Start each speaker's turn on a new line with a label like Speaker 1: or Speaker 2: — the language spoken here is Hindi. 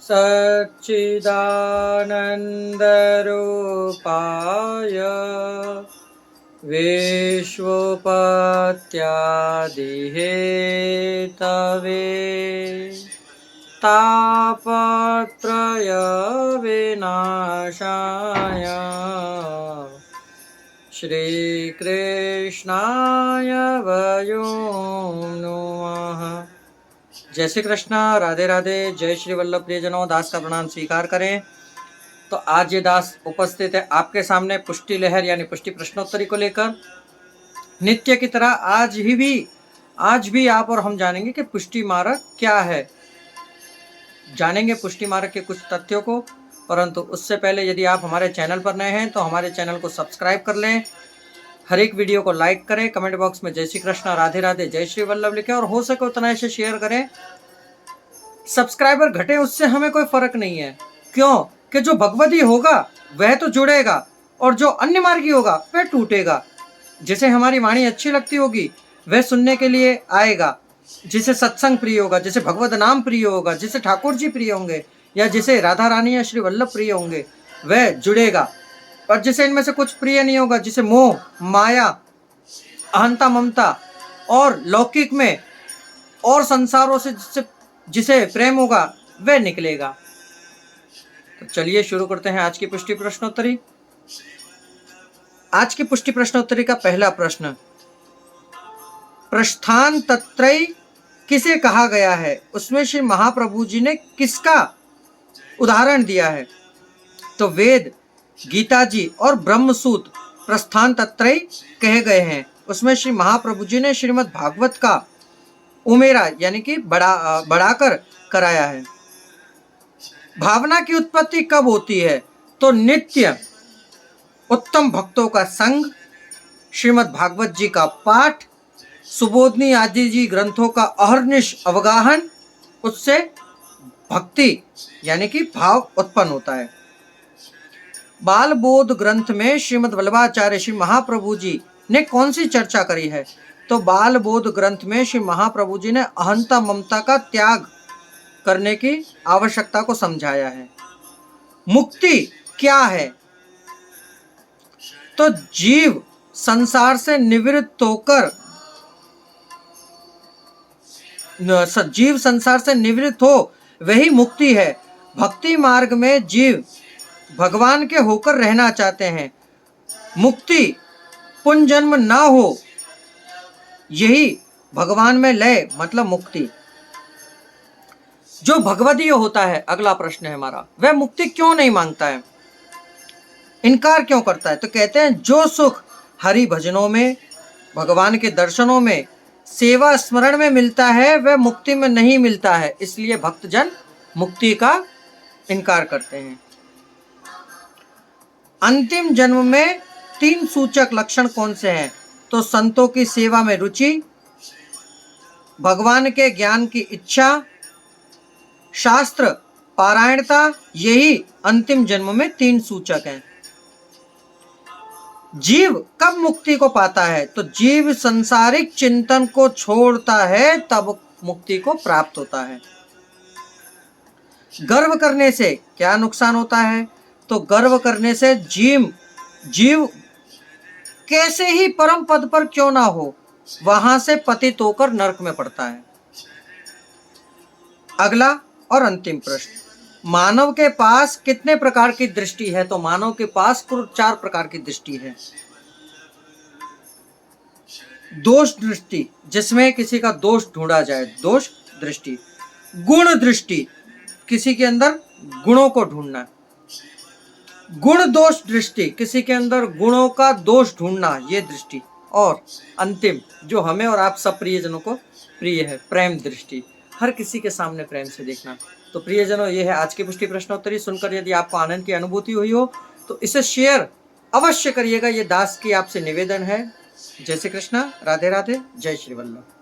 Speaker 1: सच्चिदानन्दरूपाय विश्वोपत्यादिहेतवे तापत्रय विनाशाय श्रीकृष्णाय वयं नमः। जय श्री कृष्ण, राधे राधे, जय श्री वल्लभ प्रियजनों। दास का प्रणाम स्वीकार करें। तो आज ये दास उपस्थित है आपके सामने पुष्टि लहर यानी पुष्टि प्रश्नोत्तरी को लेकर। नित्य की तरह आज भी आप और हम जानेंगे कि पुष्टि मार्ग क्या है, जानेंगे पुष्टि मार्ग के कुछ तथ्यों को। परंतु उससे पहले यदि आप हमारे चैनल पर नए हैं तो हमारे चैनल को सब्सक्राइब कर लें, हर एक वीडियो को लाइक करें, कमेंट बॉक्स में जय श्री कृष्ण, राधे राधे, जय श्री वल्लभ लिखें और हो सके उतना ऐसे शेयर करें। सब्सक्राइबर घटे उससे हमें कोई फर्क नहीं है, क्यों कि जो भगवती होगा वह तो जुड़ेगा और जो अन्य मार्गी होगा वह टूटेगा। जिसे हमारी वाणी अच्छी लगती होगी वह सुनने के लिए आएगा, जिसे सत्संग प्रिय होगा, जिसे भगवत नाम प्रिय होगा, जिसे ठाकुर जी प्रिय होंगे या जिसे राधा रानी या श्री वल्लभ प्रिय होंगे वह जुड़ेगा। और जिसे इनमें से कुछ प्रिय नहीं होगा, जिसे मोह माया अहंता ममता और लौकिक में और संसारों से जिसे प्रेम होगा वह निकलेगा। तो चलिए शुरू करते हैं आज की पुष्टि प्रश्नोत्तरी। आज की पुष्टि प्रश्नोत्तरी का पहला प्रश्न, प्रस्थान तत्रय किसे कहा गया है? उसमें श्री महाप्रभु जी ने किसका उदाहरण दिया है? तो वेद, गीता जी और ब्रह्मसूत्र प्रस्थान तत्रय कहे गए हैं। उसमें श्री महाप्रभु जी ने श्रीमद् भागवत का उमेरा यानी कि बढ़ाकर कराया है। भावना की उत्पत्ति कब होती है? तो नित्य उत्तम भक्तों का संग, श्रीमद् भागवत जी का पाठ, सुबोधनी आदि जी ग्रंथों का अहर्निश अवगाहन, उससे भक्ति यानी कि भाव उत्पन्न होता है। बाल बोध ग्रंथ में श्रीमद् वल्लभाचार्य श्री महाप्रभु जी ने कौन सी चर्चा करी है? तो बाल बोध ग्रंथ में श्री महाप्रभु जी ने अहंता ममता का त्याग करने की आवश्यकता को समझाया है। मुक्ति क्या है? तो जीव संसार से निवृत्त हो वही मुक्ति है। भक्ति मार्ग में जीव भगवान के होकर रहना चाहते हैं। मुक्ति पुनर्जन्म ना हो, यही भगवान में लय मतलब मुक्ति। जो भगवदीय होता है, अगला प्रश्न है हमारा, वह मुक्ति क्यों नहीं मांगता है, इनकार क्यों करता है? तो कहते हैं जो सुख हरि भजनों में, भगवान के दर्शनों में, सेवा स्मरण में मिलता है वह मुक्ति में नहीं मिलता है, इसलिए भक्तजन मुक्ति का इनकार करते हैं। अंतिम जन्म में 3 सूचक लक्षण कौन से हैं? तो संतों की सेवा में रुचि, भगवान के ज्ञान की इच्छा, शास्त्र पारायणता, यही अंतिम जन्म में 3 सूचक हैं। जीव कब मुक्ति को पाता है? तो जीव संसारिक चिंतन को छोड़ता है तब मुक्ति को प्राप्त होता है। गर्व करने से क्या नुकसान होता है? तो गर्व करने से जीव कैसे ही परम पद पर क्यों ना हो, वहां से पतित होकर नरक में पड़ता है। अगला और अंतिम प्रश्न, मानव के पास कितने प्रकार की दृष्टि है? तो मानव के पास कुल 4 प्रकार की दृष्टि है। दोष दृष्टि, जिसमें किसी का दोष ढूंढा जाए, दोष दृष्टि। गुण दृष्टि, किसी के अंदर गुणों को ढूंढना। गुण दोष दृष्टि, किसी के अंदर गुणों का दोष ढूंढना, ये दृष्टि। और अंतिम जो हमें और आप सब प्रियजनों को प्रिय है, प्रेम दृष्टि, हर किसी के सामने प्रेम से देखना। तो प्रियजनों, ये है आज की पुष्टि प्रश्नोत्तरी। सुनकर यदि आपको आनंद की अनुभूति हुई हो तो इसे शेयर अवश्य करिएगा, ये दास की आपसे निवेदन है। जय श्री कृष्ण, राधे राधे, जय श्री वल्लभ।